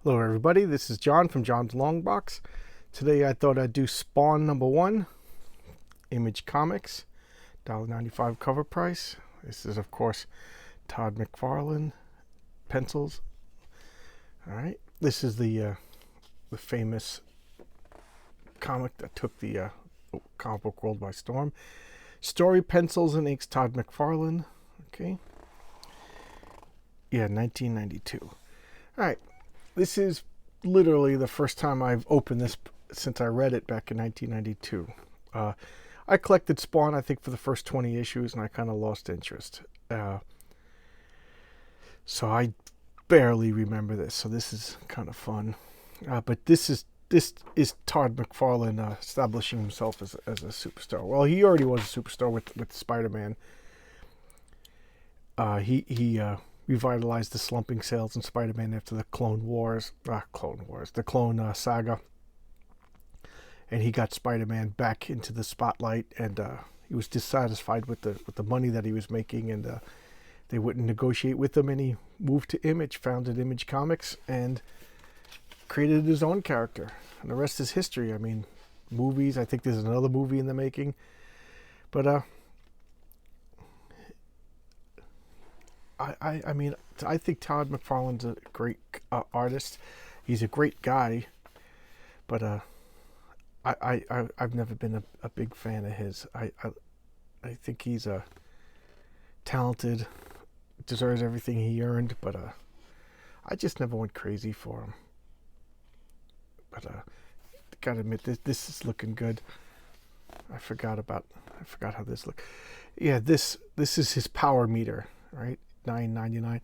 Hello everybody, this is John from John's Long Box. Today I thought I'd do Spawn #1, Image Comics, $1.95 cover price. This is of course Todd McFarlane, pencils. Alright, this is the famous comic that took the comic book world by storm. Story, pencils, and inks, Todd McFarlane. Okay. Yeah, 1992. Alright. This is literally the first time I've opened this since I read it back in 1992. I collected Spawn, I think, for the first 20 issues, and I kind of lost interest. So I barely remember this, so this is kind of fun. But this is Todd McFarlane establishing himself as a superstar. Well, he already was a superstar with Spider-Man. He revitalized the slumping sales in Spider-Man after the the Clone Saga, and he got Spider-Man back into the spotlight. And he was dissatisfied with the money that he was making, and they wouldn't negotiate with him. And he moved to Image, founded Image Comics, and created his own character. And the rest is history. I mean, movies. I think there's another movie in the making, but I mean, I think Todd McFarlane's a great artist. He's a great guy, but I've never been a big fan of his. I think he's talented, deserves everything he earned, but I just never went crazy for him. But gotta admit, this is looking good. I forgot how this looked. Yeah, this is his power meter, right? $9.99,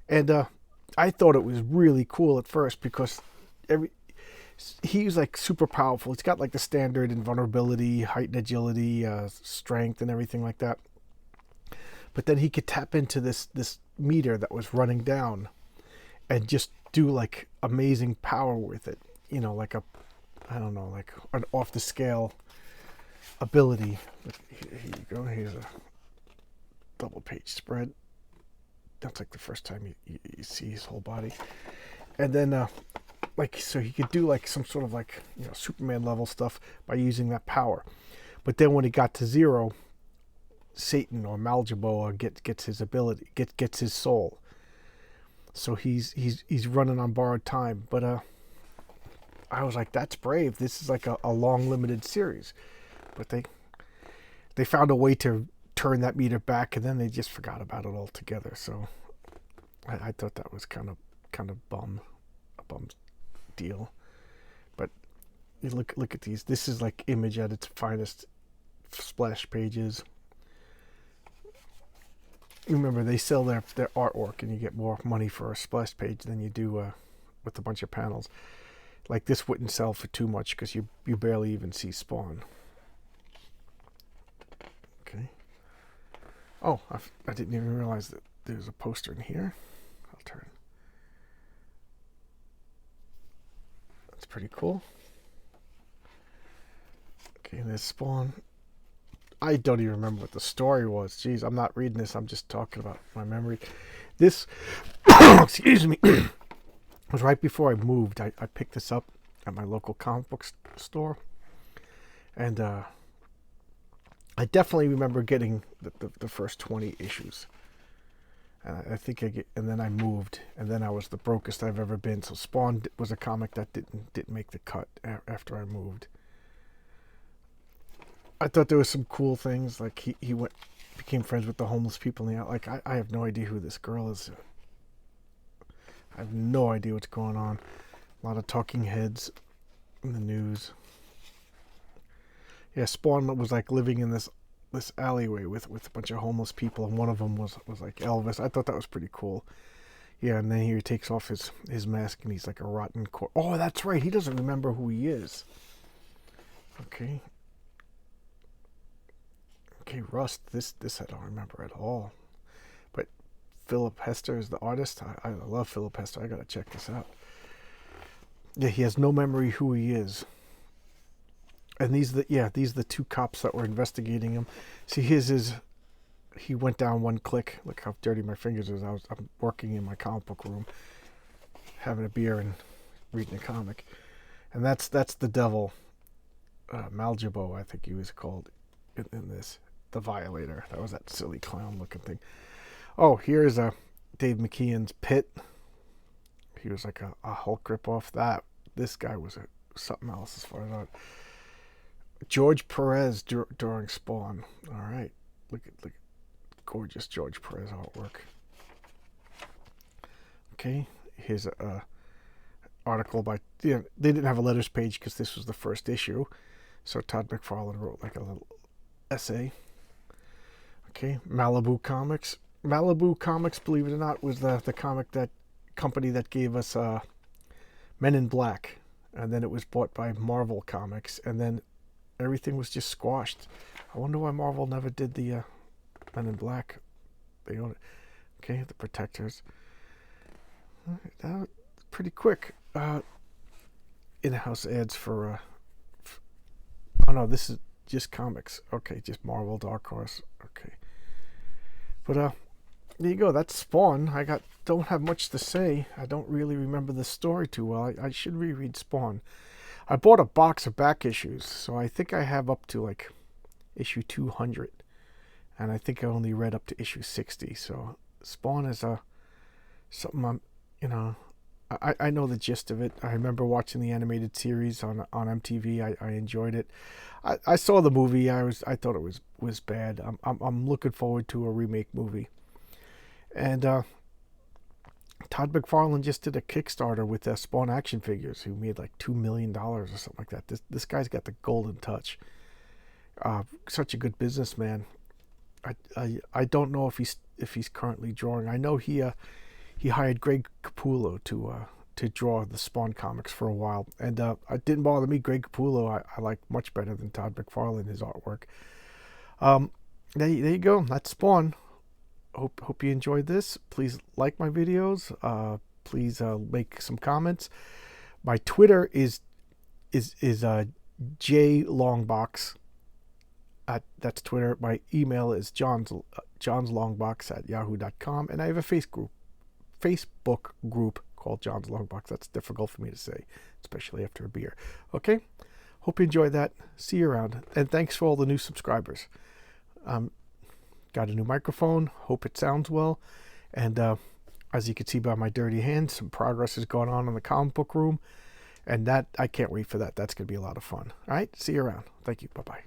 and I thought it was really cool at first because he's like super powerful. He's got like the standard invulnerability, height and agility, strength, and everything like that. But then he could tap into this meter that was running down, and just do like amazing power with it. You know, like like an off the scale ability. Here you go. Here's a double page spread. That's like the first time you see his whole body. And then so he could do like some sort of like, Superman level stuff by using that power. But then when he got to Zero, Satan or Maljaboa gets his ability, gets his soul. So he's running on borrowed time. But I was like, that's brave. This is like a long limited series. But they found a way to turn that meter back, and then they just forgot about it altogether. So I thought that was kind of a bum deal. But you look at these. This is like Image at its finest. Splash pages. You remember, they sell their artwork, and you get more money for a splash page than you do with a bunch of panels. Like this wouldn't sell for too much because you barely even see Spawn. Okay. Oh, I didn't even realize that there's a poster in here. I'll turn. That's pretty cool. Okay, there's Spawn. I don't even remember what the story was. Jeez, I'm not reading this. I'm just talking about my memory. This, excuse me, was right before I moved. I picked this up at my local comic book store. And I definitely remember getting the first 20 issues. I think and then I moved, and then I was the brokest I've ever been. So Spawn was a comic that didn't make the cut after I moved. I thought there was some cool things, like he became friends with the homeless people in the out. Like I have no idea who this girl is. I have no idea what's going on. A lot of talking heads in the news. Yeah, Spawn was like living in this alleyway with a bunch of homeless people, and one of them was like Elvis. I thought that was pretty cool. Yeah, and then here he takes off his mask, and he's like a rotten corpse. Oh, that's right. He doesn't remember who he is. Okay. Okay, Rust. This I don't remember at all. But Philip Hester is the artist. I love Philip Hester. I gotta check this out. Yeah, he has no memory who he is. And these are the two cops that were investigating him. See, he went down one click. Look how dirty my fingers is. I'm working in my comic book room, having a beer, and reading a comic. And that's the devil, Maljibo, I think he was called in this. The Violator. That was that silly clown looking thing. Oh, here's Dave McKeon's Pit. He was like a Hulk ripoff. This guy was something else as far as that. George Perez during Spawn. All right, look at gorgeous George Perez artwork. Okay, here's a article by, they didn't have a letters page because this was the first issue, so Todd McFarlane wrote like a little essay. Okay, Malibu Comics. Malibu Comics, believe it or not, was the comic that company that gave us Men in Black, and then it was bought by Marvel Comics, and then everything was just squashed. I wonder why Marvel never did the Men in Black. They own it. Okay, the Protectors. That was pretty quick. In-house ads for oh no, this is just comics. Okay, just Marvel, Dark Horse. Okay, but there you go. That's Spawn. Don't have much to say. I don't really remember the story too well. I should reread Spawn. I bought a box of back issues, so I think I have up to like issue 200, and I think I only read up to issue 60. So Spawn is something I know the gist of it. I remember watching the animated series on MTV. I enjoyed it. I saw the movie. I thought it was bad. I'm looking forward to a remake movie. And Todd McFarlane just did a Kickstarter with Spawn action figures, who made like $2 million or something like that. This guy's got the golden touch. Such a good businessman. I don't know if he's currently drawing. I know he hired Greg Capullo to draw the Spawn comics for a while, and it didn't bother me. Greg Capullo I like much better than Todd McFarlane, his artwork. There you go. That's Spawn. Hope you enjoyed this. Please like my videos. Please make some comments. My Twitter is JLongbox. That's Twitter. My email is johnslongbox@yahoo.com, and I have a Facebook group called John's Longbox. That's difficult for me to say, especially after a beer. Okay, hope you enjoyed that. See you around, and thanks for all the new subscribers. Got a new microphone. Hope it sounds well, and as you can see by my dirty hands, some progress has gone on in the comic book room, and that I can't wait for that. That's going to be a lot of fun. All right, see you around. Thank you. Bye-bye.